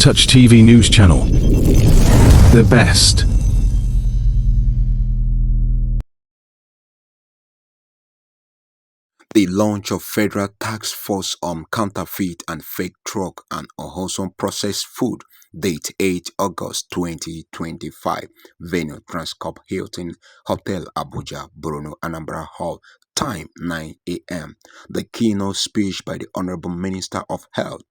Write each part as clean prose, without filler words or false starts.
Touch TV News Channel. The best. The launch of Federal Task Force on Counterfeit and Fake Drug and Unwholesome Processed Food. Date 8 August 2025. Venue Transcorp Hilton Hotel Abuja, Bruno Anambra Hall. Time 9 a.m. The keynote speech by the Honorable Minister of Health,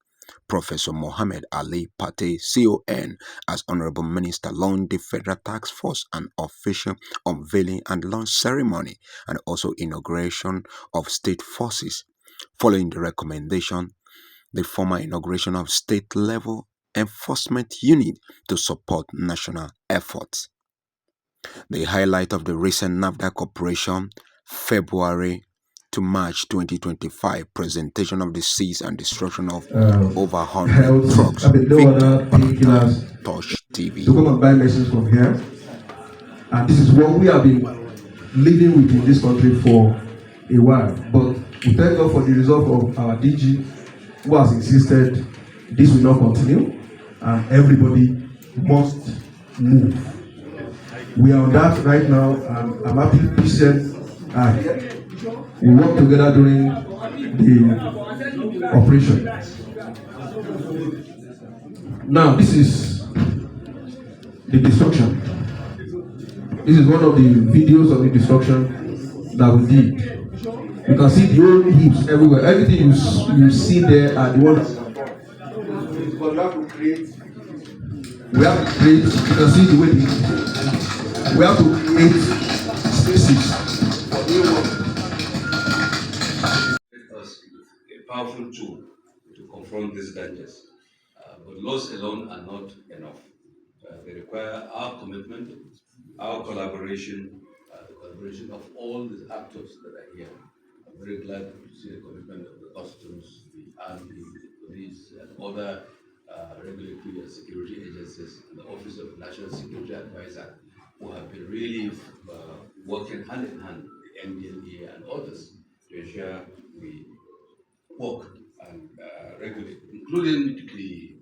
Professor Mohammed Ali Pate, CON, as Honorable Minister, launched the Federal Task Force, an official unveiling and launch ceremony, and also inauguration of state forces. Following the recommendation, the formal inauguration of state-level enforcement unit to support national efforts. The highlight of the recent NAFDAC operation, February to March 2025, presentation of the seize and destruction of over 100 trucks. Touch TV. To come and buy medicines from here, and this is what we have been living with in this country for a while. But we thank God for the result of our DG, who has insisted this will not continue, and everybody must move. We are on that right now, and I'm happy Christian are here. We work together during the operation. Now, this is the destruction. This is one of the videos of the destruction that we did. You can see the old heaps everywhere. Everything you see there are the ones. Because we have to create, you can see the way we have to create spaces for new work. A powerful tool to confront these dangers. But laws alone are not enough. They require our commitment, our collaboration, the collaboration of all the actors that are here. I'm very glad to see the commitment of the customs, the army, the police, and other regulatory and security agencies, and the Office of National Security Advisor, who have been really working hand in hand with the NDLEA and others to ensure we work and regulate, including the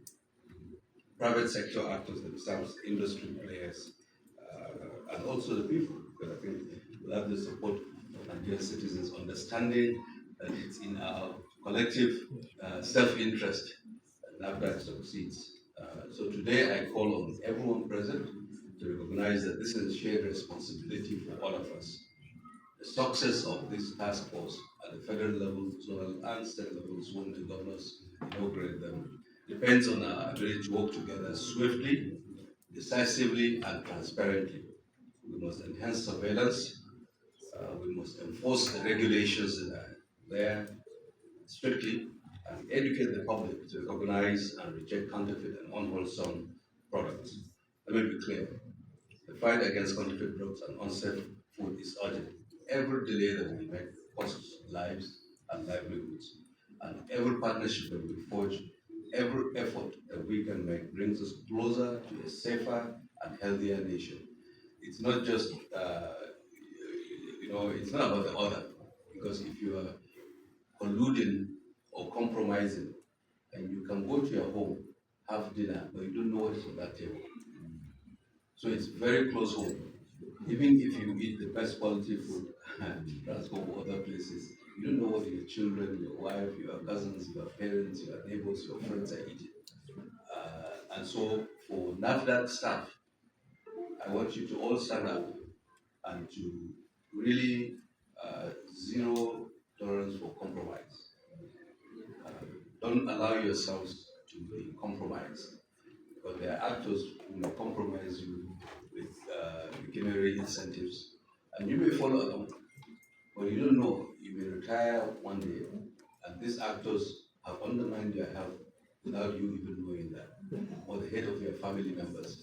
private sector actors themselves, industry players, and also the people, because I think we'll have the support of Nigerian citizens understanding that it's in our collective self-interest that NAFDAC succeeds. So today I call on everyone present to recognize that this is a shared responsibility for all of us. The success of this task force at the federal level, zonal and state levels, when the governors inaugurate them, depends on our ability to work together swiftly, decisively, and transparently. We must enhance surveillance. We must enforce the regulations that are there strictly, and educate the public to recognize and reject counterfeit and unwholesome products. Let me be clear. The fight against counterfeit drugs and unsafe food is urgent. Every delay that we make costs lives and livelihoods. And every partnership that we forge, every effort that we can make brings us closer to a safer and healthier nation. It's not just, it's not about the other. Because if you are colluding or compromising, and you can go to your home, have dinner, but you don't know what is on that table. So it's very close home. Even if you eat the best quality food and transport to other places, you don't know what your children, your wife, your cousins, your parents, your neighbors, your friends are eating. And so for NAFDAC staff, I want you to all stand up and to really zero tolerance for compromise. Don't allow yourselves to be compromised, because there are actors who may compromise you with pecuniary incentives, and you may follow along, but you don't know. You may retire one day, and these actors have undermined your health without you even knowing that, or the head of your family members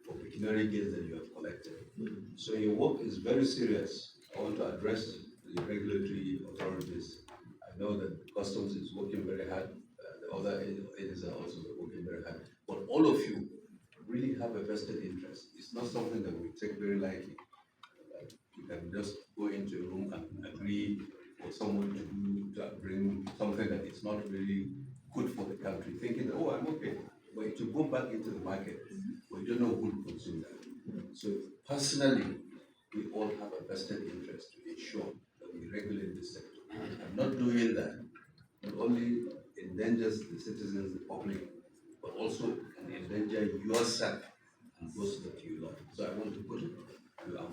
for pecuniary gains that you have collected. So your work is very serious. I want to address the regulatory authorities. I know that customs is working very hard. The other agencies are also working very hard. But all of you really have a vested interest. It's not something that we take very lightly. You can just go into a room and agree for someone to bring something that is not really good for the country, thinking that, oh, I'm okay. but to go back into the market, we don't know who will consume that. So personally, we all have a vested interest to ensure that we regulate this sector. And not doing that not only endangers the citizens, the public, but also can endanger yourself and those that you love. So I want to put it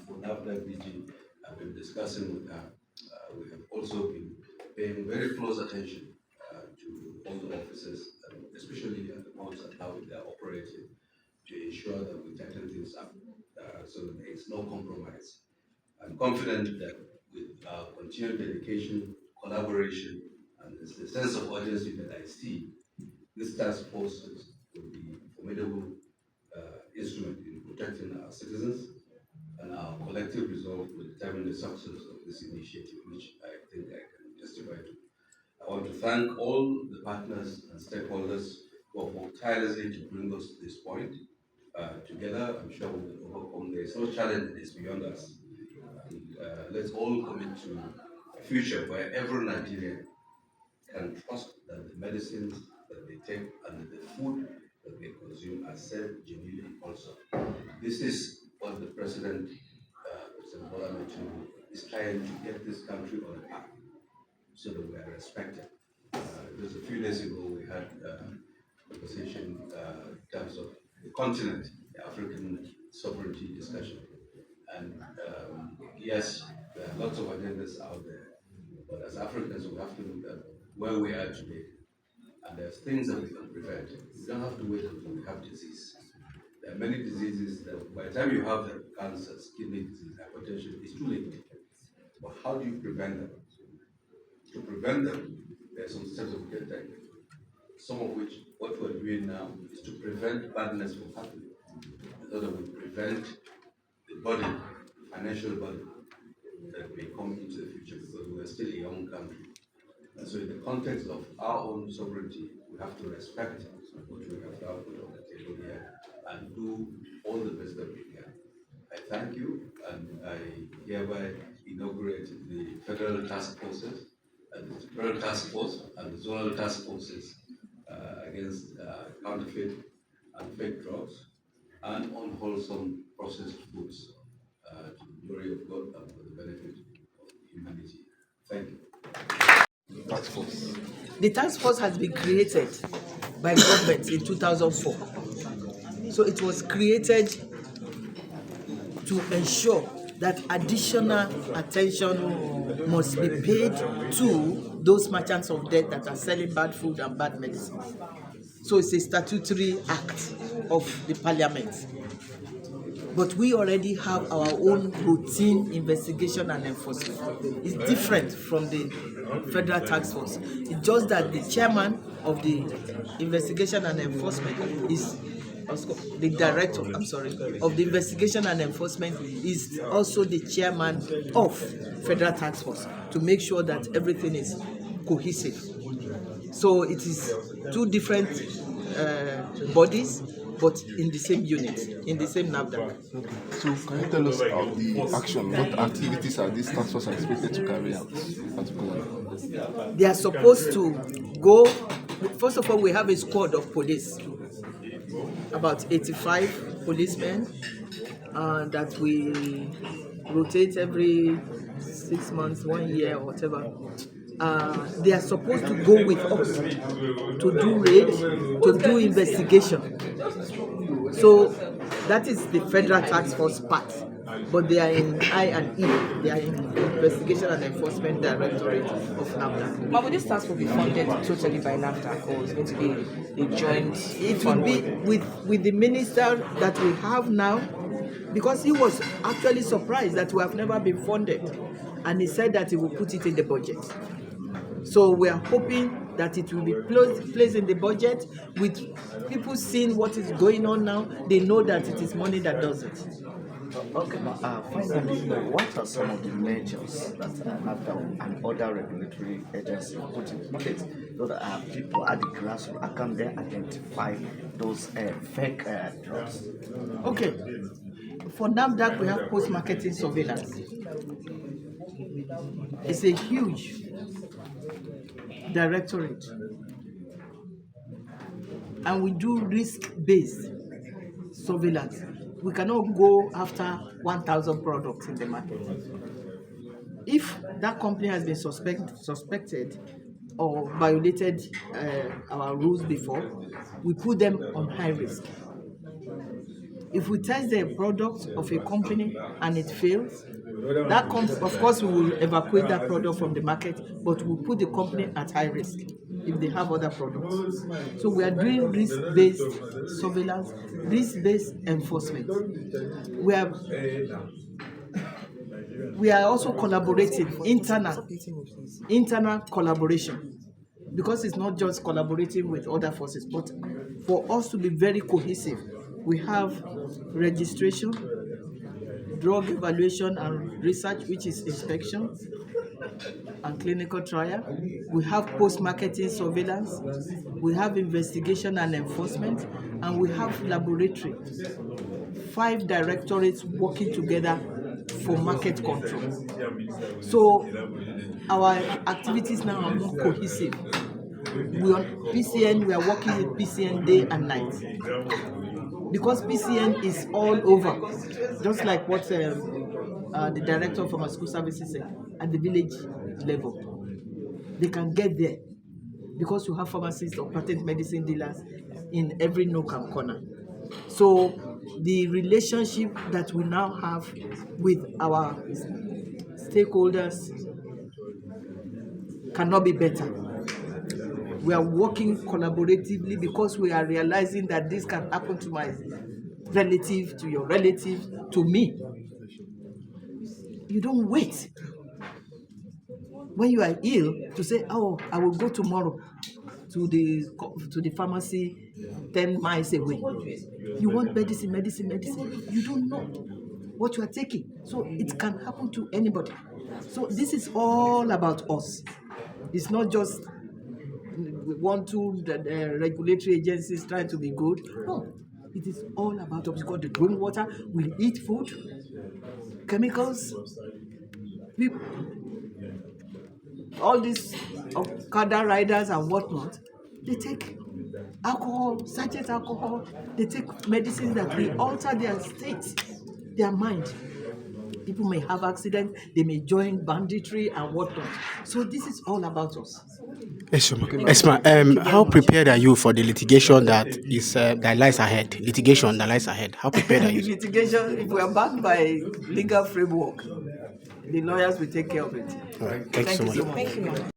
for NAFDAC DG, I've been discussing with her. We have also been paying very close attention to all the officers, especially at the points and how they are operating, to ensure that we tighten things up so that there is no compromise. I'm confident that with continued dedication, collaboration, and the sense of urgency that I see, this task force will be a formidable instrument in protecting our citizens, and our collective resolve will determine the success of this initiative, which I think I can testify to. I want to thank all the partners and stakeholders who have worked tirelessly to bring us to this point. Together, I'm sure we will overcome. There is no challenge that is beyond us. And, let's all commit to a future where every Nigerian can trust that the medicines that they take and the food that they consume are safe, genuinely also. This is what the President, President Bola Tinubu, is trying to get this country on a path so that we are respected. Just a few days ago, we had a conversation in terms of the continent, the African sovereignty discussion. And yes, there are lots of agendas out there, but as Africans, we have to look at where we are today. And there's things that we can prevent. We don't have to wait until we have disease. There are many diseases that by the time you have them, cancers, kidney disease, hypertension, it's too late. But how do you prevent them? To prevent them, there are some steps that we can take. Some of which, what we're doing now, is to prevent badness from happening. So that we prevent the body, financial body, that may come into the future because we are still a young country. And so in the context of our own sovereignty, we have to respect what we have now put on the table here and do all the best that we can. I thank you, and I hereby inaugurate the federal task forces, and the federal task force and the zonal task forces against counterfeit and fake drugs and unwholesome processed foods to the glory of God and for the benefit of humanity. Thank you. Task force. The task force has been created by government in 2004. So it was created to ensure that additional attention must be paid to those merchants of death that are selling bad food and bad medicine. So it's a statutory act of the parliament. But we already have our own routine investigation and enforcement. It's different from the federal task force. It's just that the chairman of the investigation and enforcement is the director, of the investigation and enforcement is also the chairman of federal task force to make sure that everything is cohesive. So it is two different bodies, but in the same unit, in the same NAFDAC. Okay. So can you tell us about the action? What activities are these task force expected to carry out particularly? They are supposed to go, first of all, we have a squad of police, about 85 policemen that we rotate every 6 months, 1 year, or whatever. They are supposed to go with us to do raid, to do investigation. So that is the federal task force part, but they are in I&E, they are in Investigation and Enforcement Directorate of NAFDAC. But will this task will be funded totally by NAFDAC, or is it going to be a joint? It will be with the minister that we have now, because he was actually surprised that we have never been funded, and he said that he will put it in the budget. So we are hoping that it will be placed in the budget. With people seeing what is going on now, they know that it is money that does it. Okay, finally, what are some of the measures that NAFDAC and other regulatory agencies put in place so that people at the grassroots can then identify those fake drugs? Okay, for NAFDAC we have post-marketing surveillance. It's a huge directorate, and we do risk-based surveillance. We cannot go after 1,000 products in the market. If that company has been suspected or violated our rules before, we put them on high risk. If we test the product of a company and it fails, of course, we will evacuate that product from the market, but we put the company at high risk if they have other products. So we are doing risk-based surveillance, risk-based enforcement. We are also collaborating, internal collaboration, because it's not just collaborating with other forces, but for us to be very cohesive, we have registration, drug evaluation and research, which is inspection and clinical trial. We have post-marketing surveillance. We have investigation and enforcement, and we have laboratory. 5 directorates working together for market control. So our activities now are more cohesive. We on PCN, we are working with PCN day and night, because PCN is all over, just like what the director of pharmaceutical services said, at the village level. They can get there because you have pharmacists or patent medicine dealers in every nook and corner. So the relationship that we now have with our stakeholders cannot be better. We are working collaboratively because we are realizing that this can happen to my relative, to your relative, to me. You don't wait when you are ill to say, oh, I will go tomorrow to the pharmacy 10 miles away. You want medicine. You don't know what you are taking. So it can happen to anybody. So this is all about us. It's not just the regulatory agencies trying to be good. No, it is all about us. Because the drink water, we eat food, chemicals, people, all these Okada riders and whatnot, they take alcohol, sachet alcohol, they take medicines that will alter their state, their mind. People may have accidents, they may join banditry and whatnot. So this is all about us. Esma, how prepared are you for the litigation that lies ahead? Litigation that lies ahead. How prepared are you? Litigation, if we are backed by legal framework, the lawyers will take care of it. All right. Thank you so much. Thank you.